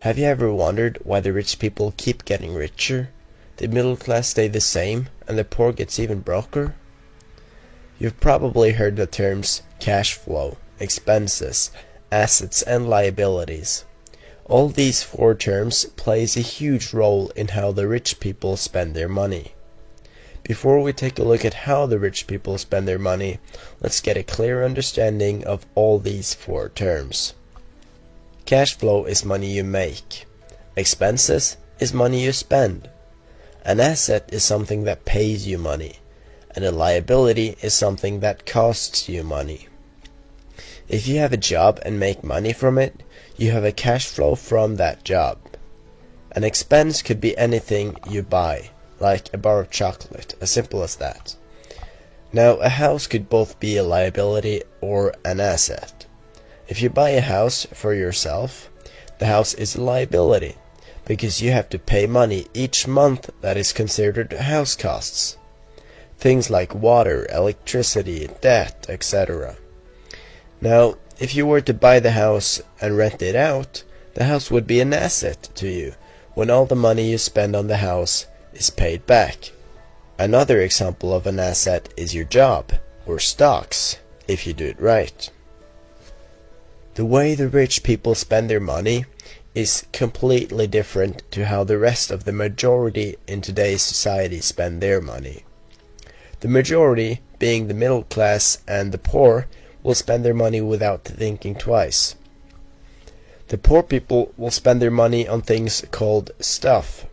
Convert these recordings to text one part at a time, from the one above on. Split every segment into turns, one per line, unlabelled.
Have you ever wondered why the rich people keep getting richer, the middle class stay the same, and the poor gets even broker? You've probably heard the terms cash flow, expenses, assets, and liabilities. All these four terms plays a huge role in how the rich people spend their money. Before we take a look at how the rich people spend their money, let's get a clear understanding of all these four terms. Cash flow is money you make. Expenses is money you spend. An asset is something that pays you money. And a liability is something that costs you money. If you have a job and make money from it, you have a cash flow from that job. An expense could be anything you buy, like a bar of chocolate, as simple as that. Now, a house could both be a liability or an asset. If you buy a house for yourself, the house is a liability, because you have to pay money each month that is considered house costs. Things like water, electricity, debt, etc. Now, if you were to buy the house and rent it out, the house would be an asset to you when all the money you spend on the house is paid back. Another example of an asset is your job, or stocks, if you do it right. The way the rich people spend their money is completely different to how the rest of the majority in today's society spend their money. The majority, being the middle class and the poor, will spend their money without thinking twice. The poor people will spend their money on things called stuff.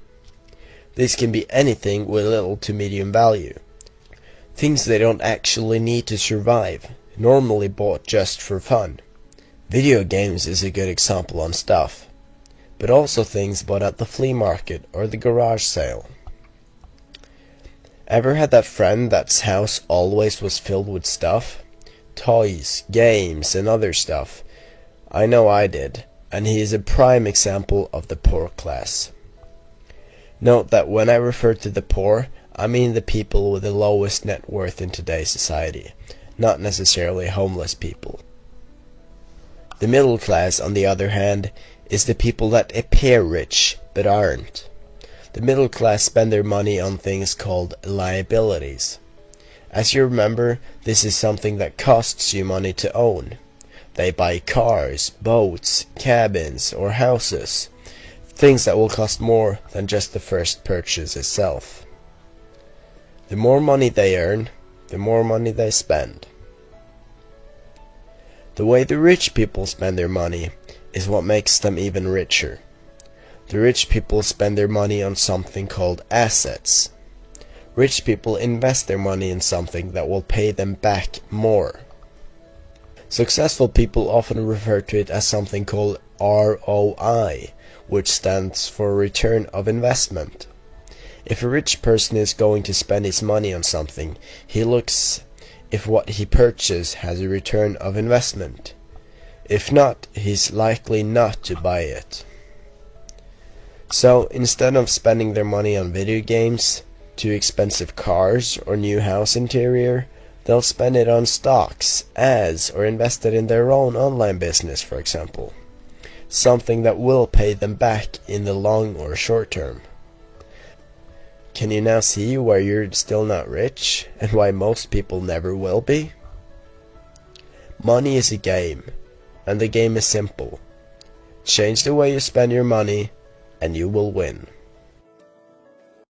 This can be anything with little to medium value. Things they don't actually need to survive, normally bought just for fun. Video games is a good example on stuff, but also things bought at the flea market or the garage sale. Ever had that friend that's house always was filled with stuff? Toys, games, and other stuff. I know I did, and he is a prime example of the poor class. Note that when I refer to the poor, I mean the people with the lowest net worth in today's society, not necessarily homeless people. The middle class, on the other hand, is the people that appear rich, but aren't. The middle class spend their money on things called liabilities. As you remember, this is something that costs you money to own. They buy cars, boats, cabins, or houses. Things that will cost more than just the first purchase itself. The more money they earn, the more money they spend. The way the rich people spend their money is what makes them even richer. The rich people spend their money on something called assets. Rich people invest their money in something that will pay them back more. Successful people often refer to it as something called ROI, which stands for return of investment. If a rich person is going to spend his money on something, he looks if what he purchased has a return of investment. If not, he's likely not to buy it. So instead of spending their money on video games, too expensive cars, or new house interior, they'll spend it on stocks, ads, or invest it in their own online business, for example. Something that will pay them back in the long or short term. Can you now see why you're still not rich, and why most people never will be? Money is a game, and the game is simple. Change the way you spend your money, and you will win.